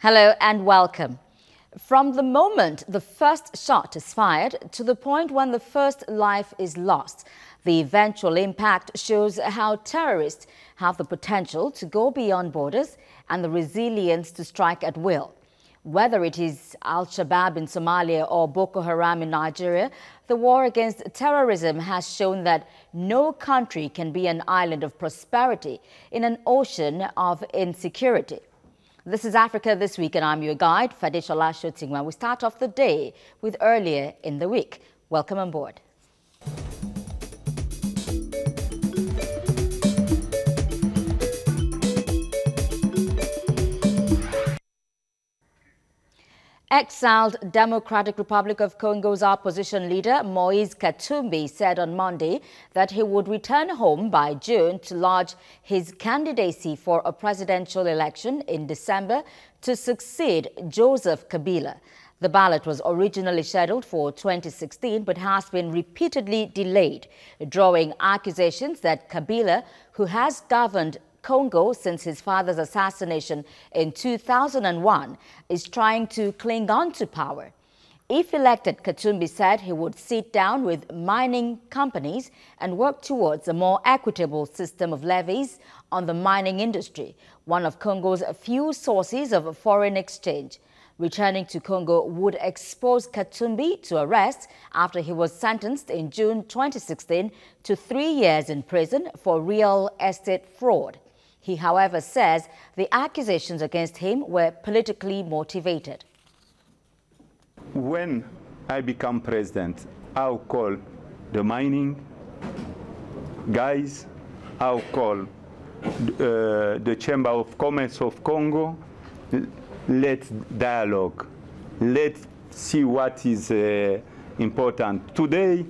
Hello and welcome. From the moment the first shot is fired to the point when the first life is lost, the eventual impact shows how terrorists have the potential to go beyond borders and the resilience to strike at will. Whether it is Al-Shabaab in Somalia or Boko Haram in Nigeria, the war against terrorism has shown that no country can be an island of prosperity in an ocean of insecurity. This is Africa This Week, and I'm your guide, Fadishola Shotingwa. We start off the day with earlier in the week. Welcome on board. Exiled Democratic Republic of Congo's opposition leader Moise Katumbi said on Monday that he would return home by June to lodge his candidacy for a presidential election in December to succeed Joseph Kabila. The ballot was originally scheduled for 2016 but has been repeatedly delayed, drawing accusations that Kabila, who has governed Congo since his father's assassination in 2001, is trying to cling on to power. If elected, Katumbi said he would sit down with mining companies and work towards a more equitable system of levies on the mining industry, one of Congo's few sources of foreign exchange. Returning to Congo would expose Katumbi to arrest after he was sentenced in June 2016 to 3 years in prison for real estate fraud. He, however, says the accusations against him were politically motivated. When I become president, I'll call the mining guys, I'll call the Chamber of Commerce of Congo. Let's dialogue. Let's see what is important. Today,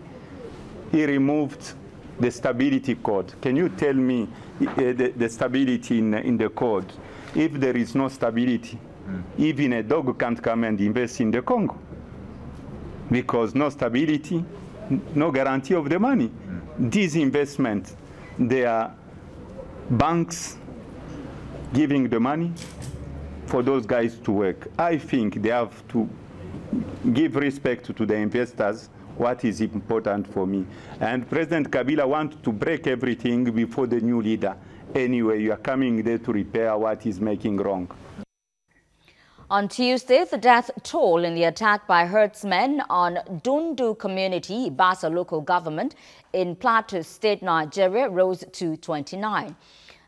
he removed the stability code. Can you tell me the stability in the code? If there is no stability, even a dog can't come and invest in the Congo. Because no stability, no guarantee of the money. These investments, they are banks giving the money for those guys to work. I think they have to give respect to the investors, what is important for me. And President Kabila wants to break everything before the new leader. Anyway, you are coming there to repair what is making wrong. On Tuesday, the death toll in the attack by herdsmen on Dundu community, Basa local government in Plateau State, Nigeria, rose to 29.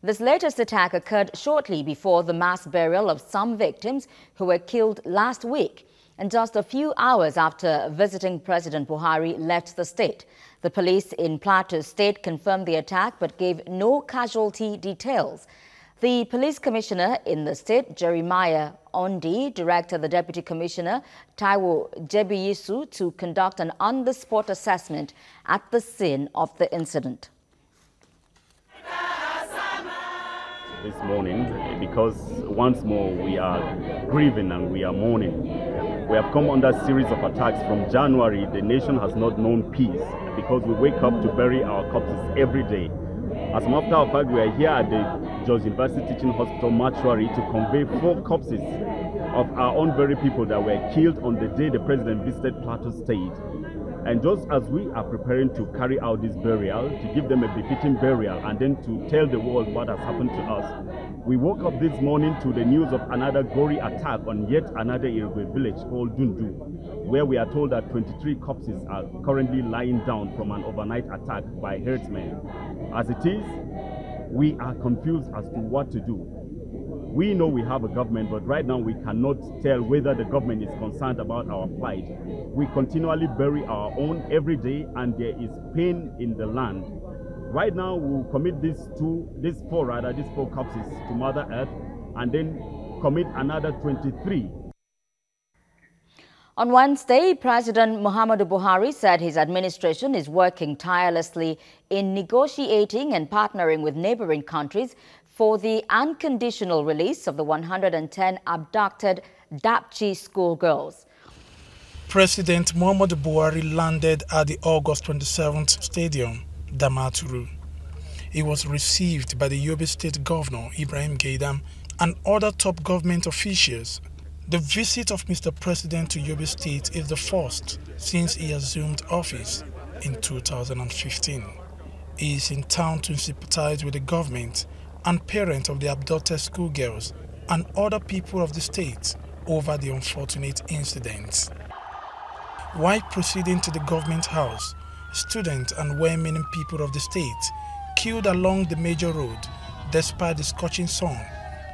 This latest attack occurred shortly before the mass burial of some victims who were killed last week, and just a few hours after visiting President Buhari left the state. The police in Plateau State confirmed the attack but gave no casualty details. The police commissioner in the state, Jeremiah Ondi, directed the deputy commissioner, Taiwo Jebiyisu, to conduct an on-the-spot assessment at the scene of the incident. This morning, because once more we are grieving and we are mourning. We have come under a series of attacks from January. The nation has not known peace because we wake up to bury our corpses every day. As a matter of fact, we are here at the Jos University Teaching Hospital mortuary to convey 4 corpses of our own very people that were killed on the day the president visited Plateau State. And just as we are preparing to carry out this burial, to give them a befitting burial, and then to tell the world what has happened to us, we woke up this morning to the news of another gory attack on yet another Irigwe village called Dundu, where we are told that 23 corpses are currently lying down from an overnight attack by herdsmen. As it is, we are confused as to what to do. We know we have a government, but right now we cannot tell whether the government is concerned about our plight. We continually bury our own every day, and there is pain in the land. Right now, we'll commit these four corpses to Mother Earth, and then commit another 23. On Wednesday, President Muhammadu Buhari said his administration is working tirelessly in negotiating and partnering with neighboring countries for the unconditional release of the 110 abducted Dapchi schoolgirls. President Muhammadu Buhari landed at the August 27th Stadium, Damaturu. He was received by the Yobe State Governor Ibrahim Gaidam and other top government officials The visit of Mr. President to Yobe State is the first since he assumed office in 2015. He is in town to sympathize with the government and parents of the abducted schoolgirls and other people of the state over the unfortunate incidents. While proceeding to the government house, students and well-meaning people of the state queued along the major road despite the scorching sun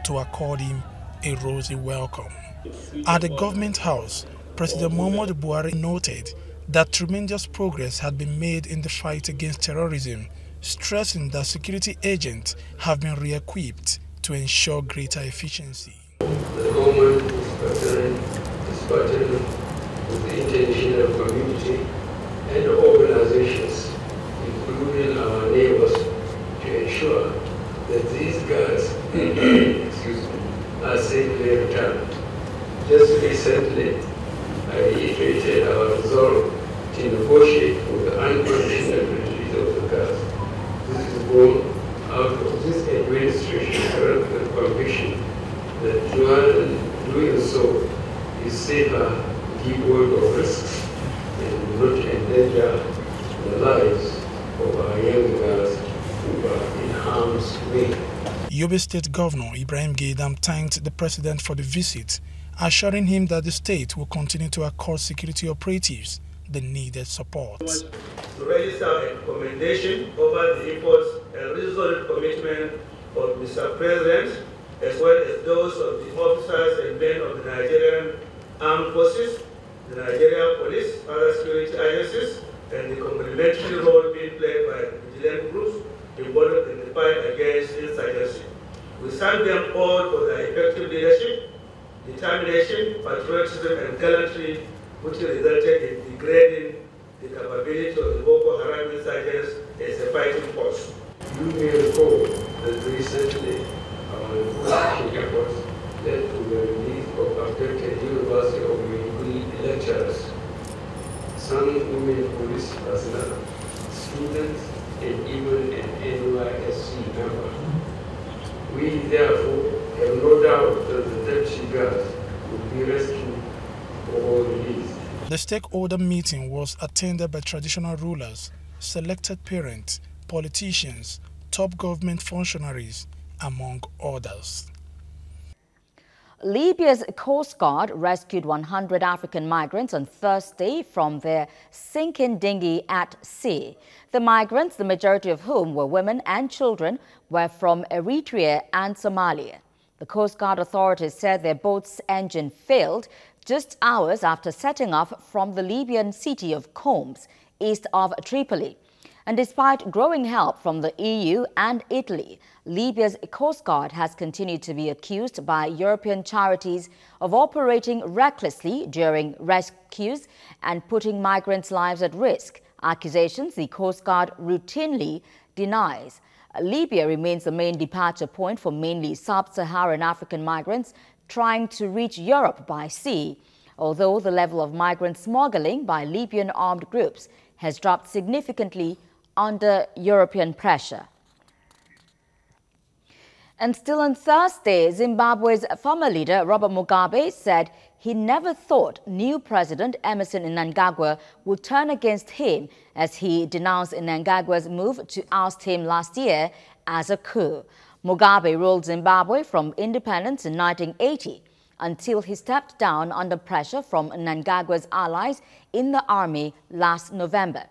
to accord him a rosy welcome. At the government house, President Muhammadu Buhari noted that tremendous progress had been made in the fight against terrorism, stressing that security agents have been re-equipped to ensure greater efficiency. The government is partnering with the international community and organizations, including our neighbors, to ensure that these guards are safely returned. Just recently, I reiterated our resolve to negotiate for the unconditional release of the guards. This is born out of this administration's current conviction that doing so is safer, devoid of risks, and will not endanger the lives of our young girls who are in harm's way. Yobe State Governor Ibrahim Gaidam thanked the President for the visit, assuring him that the state will continue to accord security operatives the needed support. To register a commendation over the efforts and resolute commitment of Mr. President, as well as those of the officers and men of the Nigerian Armed Forces, the Nigerian Police, other security agencies, and the complementary role being played by vigilant groups involved in the fight against insurgency. We thank them all for their effective leadership, determination, patriotism, and gallantry, which resulted in degrading the capability of the Boko Haram insurgents as a fighting force. You may recall that recently our negotiation efforts led to the release of abducted University of Maiduguri lecturers, some women police personnel, students, and even an NYSC member. We therefore have no doubt that the deputy guards will be rescued or released. The stakeholder meeting was attended by traditional rulers, selected parents, politicians, top government functionaries, among others. Libya's Coast Guard rescued 100 African migrants on Thursday from their sinking dinghy at sea. The migrants, the majority of whom were women and children, were from Eritrea and Somalia. The Coast Guard authorities said their boat's engine failed just hours after setting off from the Libyan city of Combs, east of Tripoli. And despite growing help from the EU and Italy, Libya's Coast Guard has continued to be accused by European charities of operating recklessly during rescues and putting migrants' lives at risk, accusations the Coast Guard routinely denies. Libya remains the main departure point for mainly sub-Saharan African migrants trying to reach Europe by sea, although the level of migrant smuggling by Libyan armed groups has dropped significantly under European pressure. And still on Thursday, Zimbabwe's former leader Robert Mugabe said he never thought new President Emmerson Mnangagwa would turn against him as he denounced Mnangagwa's move to oust him last year as a coup. Mugabe ruled Zimbabwe from independence in 1980 until he stepped down under pressure from Mnangagwa's allies in the army last November.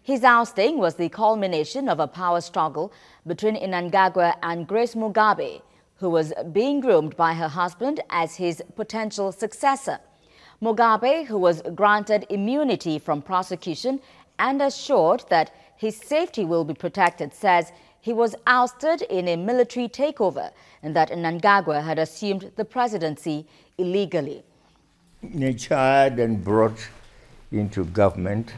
His ousting was the culmination of a power struggle between Mnangagwa and Grace Mugabe, who was being groomed by her husband as his potential successor. Mugabe, who was granted immunity from prosecution and assured that his safety will be protected, says he was ousted in a military takeover and that Mnangagwa had assumed the presidency illegally. Nurtured and brought into government,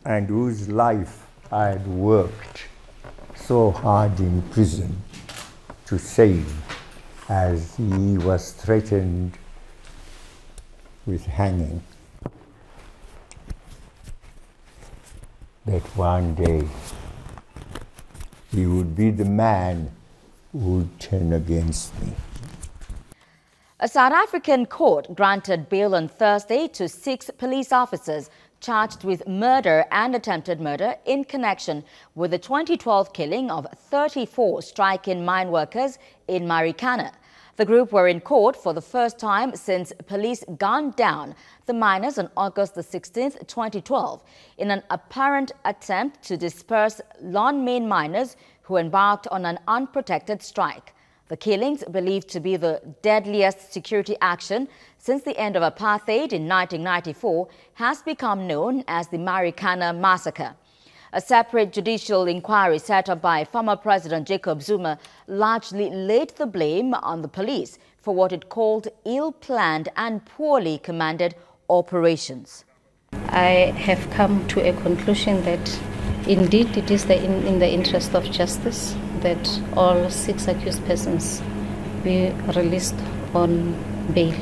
and whose life I had worked so hard in prison to save, as he was threatened with hanging, that one day he would be the man who would turn against me. A South African court granted bail on Thursday to 6 police officers charged with murder and attempted murder in connection with the 2012 killing of 34 strike-in mine workers in Marikana. The group were in court for the first time since police gunned down the miners on August 16, 2012, in an apparent attempt to disperse Long Main miners who embarked on an unprotected strike. The killings, believed to be the deadliest security action since the end of apartheid in 1994, has become known as the Marikana Massacre. A separate judicial inquiry set up by former President Jacob Zuma largely laid the blame on the police for what it called ill-planned and poorly commanded operations. I have come to a conclusion that indeed it is in the interest of justice that all 6 accused persons be released on bail.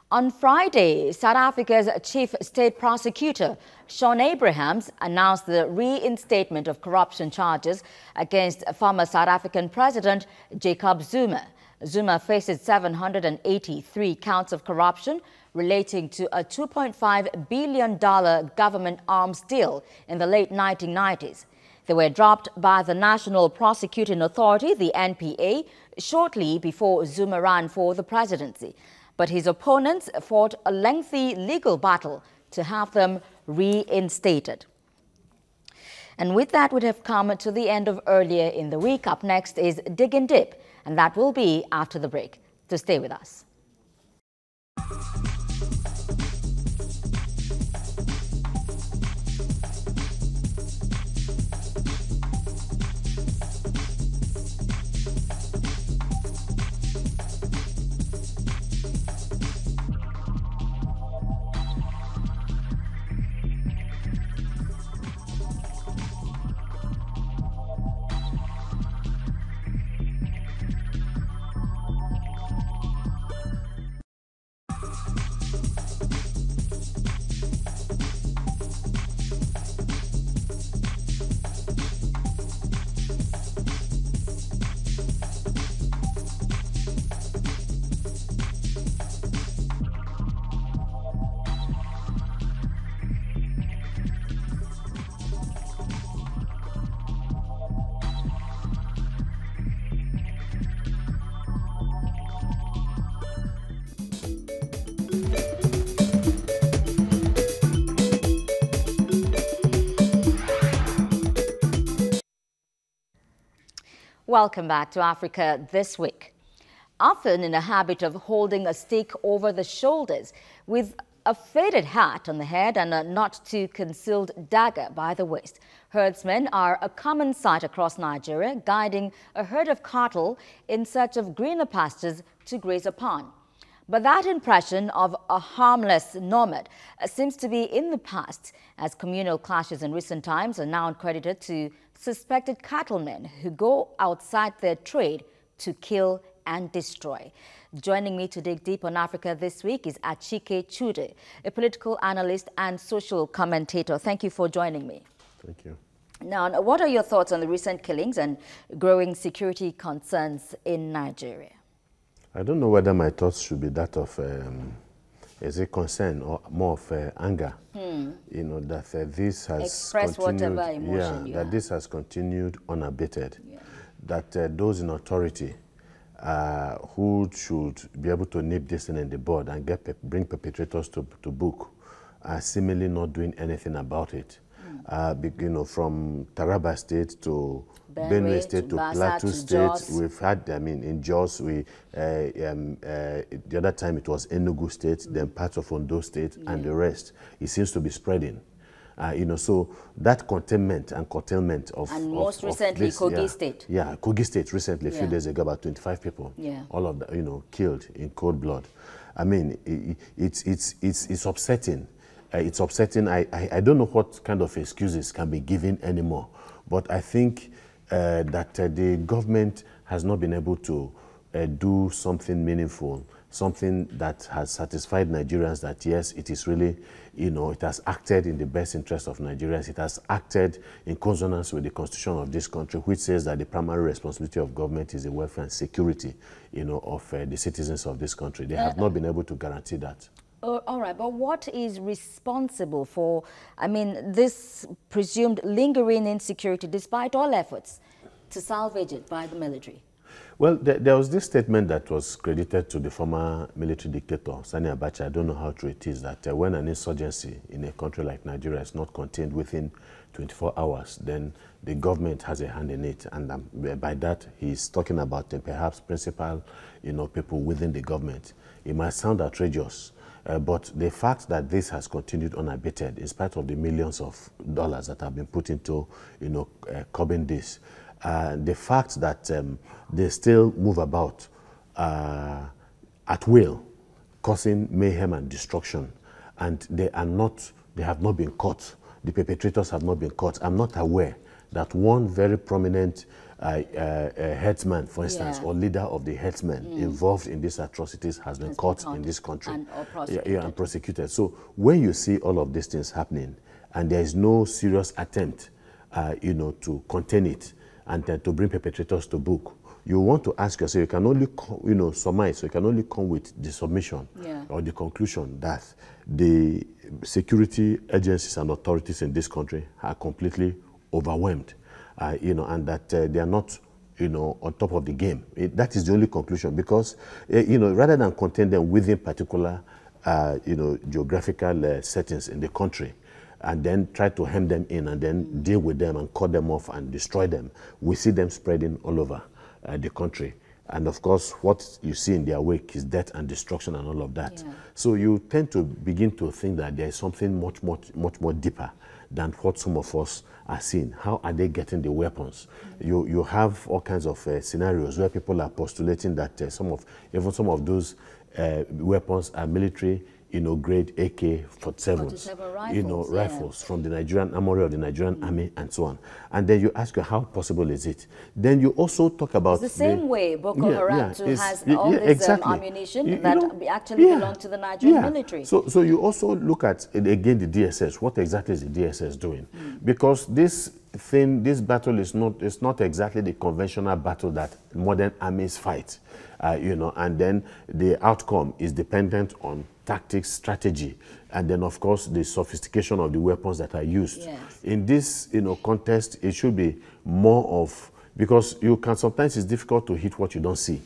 On Friday, South Africa's Chief State Prosecutor, Shaun Abrahams, announced the reinstatement of corruption charges against former South African President Jacob Zuma. Zuma faces 783 counts of corruption relating to a $2.5 billion government arms deal in the late 1990s. They were dropped by the National Prosecuting Authority, the NPA, shortly before Zuma ran for the presidency. But his opponents fought a lengthy legal battle to have them reinstated. And with that, we have come to the end of Earlier in the Week. Up next is Dig and Dip, and that will be after the break. So stay with us. Welcome back to Africa This Week. Often in the habit of holding a stick over the shoulders with a faded hat on the head and a not-too-concealed dagger by the waist, herdsmen are a common sight across Nigeria, guiding a herd of cattle in search of greener pastures to graze upon. But that impression of a harmless nomad seems to be in the past, as communal clashes in recent times are now credited to suspected cattlemen who go outside their trade to kill and destroy. Joining me to dig deep on Africa This Week is Achike Chude, a political analyst and social commentator. Thank you for joining me. Thank you. Now, what are your thoughts on the recent killings and growing security concerns in Nigeria? I don't know whether my thoughts should be that of is a concern or more of anger. You know, that this has express continued, whatever emotion you that have. This has continued unabated. That those in authority who should be able to nip this in the bud and bring perpetrators to book are seemingly not doing anything about it. You know, from Taraba State to Benue State to Plateau State, we've had, I mean, in Jos, the other time it was Enugu State, then parts of Ondo State, and the rest. It seems to be spreading. You know, so that containment and curtailment of... And most recently, Kogi State. Yeah, Kogi State recently, a few days ago, about 25 people. Yeah. All of them, you know, killed in cold blood. I mean, it's upsetting. It's upsetting. I don't know what kind of excuses can be given anymore. But I think that the government has not been able to do something meaningful something that has satisfied Nigerians that yes, it is really, it has acted in the best interest of Nigerians. It has acted in consonance with the constitution of this country, which says that the primary responsibility of government is the welfare and security, of the citizens of this country. They have not been able to guarantee that. All right, but what is responsible for, this presumed lingering insecurity despite all efforts to salvage it by the military? Well, there was this statement that was credited to the former military dictator, Sani Abacha. I don't know how true it is, that when an insurgency in a country like Nigeria is not contained within 24 hours, then the government has a hand in it. And by that, he's talking about perhaps principal, people within the government. It might sound outrageous, but the fact that this has continued unabated, in spite of the millions of dollars that have been put into, curbing this, the fact that they still move about at will, causing mayhem and destruction, and they have not been caught. The perpetrators have not been caught. I'm not aware that one very prominent headsman, for instance, or leader of the headsmen involved in these atrocities has been caught in this country and prosecuted. So when you see all of these things happening, and there is no serious attempt, to contain it and to bring perpetrators to book, you want to ask yourself, you can only, surmise, so you can only come with the submission or the conclusion that the security agencies and authorities in this country are completely overwhelmed, and that they are not, on top of the game. That is the only conclusion, because, rather than contain them within particular, geographical settings in the country, and then try to hem them in and then deal with them and cut them off and destroy them, we see them spreading all over the country. And of course, what you see in their wake is death and destruction and all of that. Yeah. So you tend to begin to think that there is something much more deeper than what some of us are seeing. How are they getting the weapons? You have all kinds of scenarios where people are postulating that some of those weapons are military, grade AK-47, rifles from the Nigerian armory of the Nigerian army and so on. And then you ask how possible is it? Then you also talk about... It's the same way Boko Haram has all this ammunition that actually belong to the Nigerian military. So you also look at, again, the DSS. What exactly is the DSS doing? Because this battle is not exactly the conventional battle that modern armies fight, and then the outcome is dependent on tactics, strategy, and then of course the sophistication of the weapons that are used. Yes. In this contest, it should be more of, because sometimes it's difficult to hit what you don't see.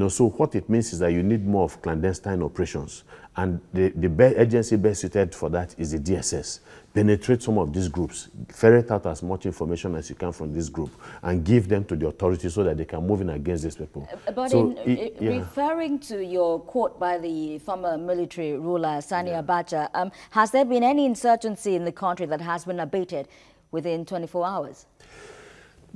So what it means is that you need more of clandestine operations, and the agency best suited for that is the DSS. Penetrate some of these groups, ferret out as much information as you can from this group, and give them to the authorities so that they can move in against these people. But referring to your quote by the former military ruler, Sani Abacha, has there been any insurgency in the country that has been abated within 24 hours?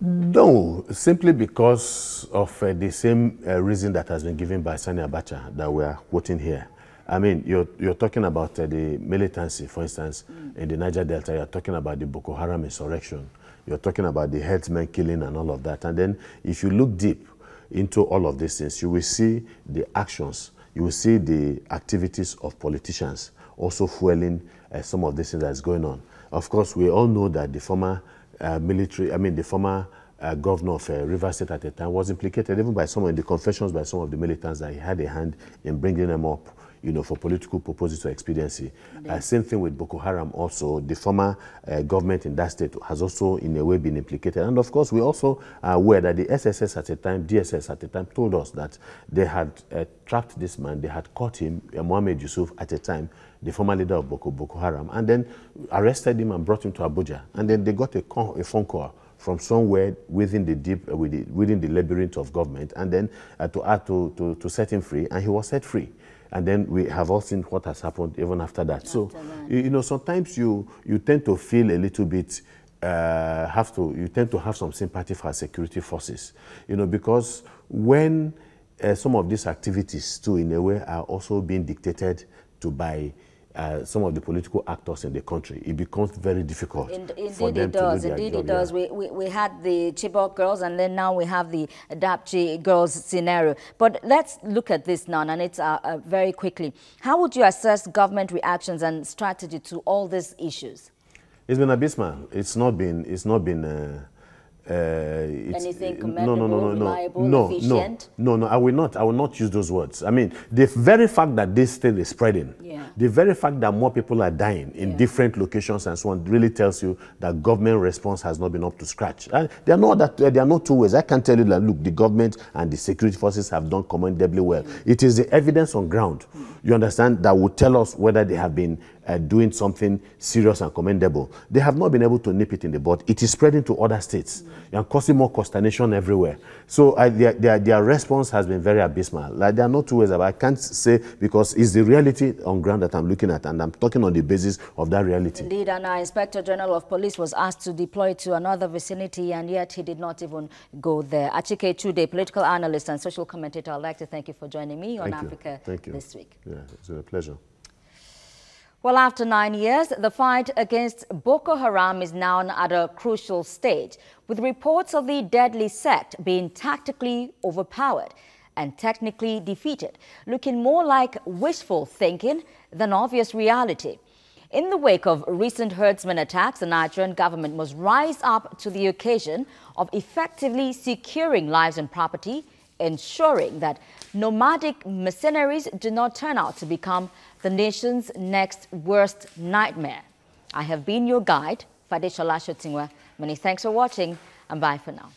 No, simply because of the same reason that has been given by Sani Abacha that we are quoting here. I mean, you're talking about the militancy, for instance, in the Niger Delta. You're talking about the Boko Haram insurrection. You're talking about the herdsmen killing and all of that. And then if you look deep into all of these things, you will see the actions. You will see the activities of politicians also fueling some of these things that's going on. Of course, we all know that the former the former governor of Rivers State at the time was implicated even by in the confessions by some of the militants that he had a hand in bringing them up, for political purposes or expediency. Same thing with Boko Haram also. The former government in that state has also in a way been implicated. And of course, we also are aware that the SSS at the time, DSS at the time, told us that they had trapped this man, they had caught him, Mohammed Yusuf at the time, the former leader of Boko Haram, and then arrested him and brought him to Abuja. And then they got a phone call from somewhere within the labyrinth of government, and then to set him free, and he was set free. And then we have all seen what has happened even after that. Sometimes you tend to feel a little bit, you tend to have some sympathy for security forces, because when some of these activities too, in a way, are also being dictated to by some of the political actors in the country. It becomes very difficult for Indeed them it does. to do their Indeed job. it does. We had the Chibok girls, and then now we have the Dapchi girls scenario. But let's look at this now, and it's very quickly. How would you assess government reactions and strategy to all these issues? It's been abysmal. It's not been anything commendable, reliable, efficient? No, I will not use those words. I mean, the very fact that this thing is spreading, the very fact that more people are dying in different locations and so on, really tells you that government response has not been up to scratch. And there are no two ways. I can tell you that, look, the government and the security forces have done commendably well. It is the evidence on ground, you understand, that will tell us whether they have been doing something serious and commendable. They have not been able to nip it in the bud. It is spreading to other states and causing more consternation everywhere. So their response has been very abysmal. Like, there are no two ways about it. I can't say, because it's the reality on ground that I'm looking at, and I'm talking on the basis of that reality. Indeed, and our Inspector General of Police was asked to deploy to another vicinity, and yet he did not even go there. Achike Chude, political analyst and social commentator, I'd like to thank you for joining me on Africa This Week. Yeah, it's a pleasure. Well, after 9 years, the fight against Boko Haram is now at a crucial stage, with reports of the deadly sect being tactically overpowered and technically defeated, looking more like wishful thinking than obvious reality. In the wake of recent herdsmen attacks, the Nigerian government must rise up to the occasion of effectively securing lives and property, ensuring that nomadic mercenaries do not turn out to become the nation's next worst nightmare. I have been your guide, Fadeshola Shotingwa. Many thanks for watching, and bye for now.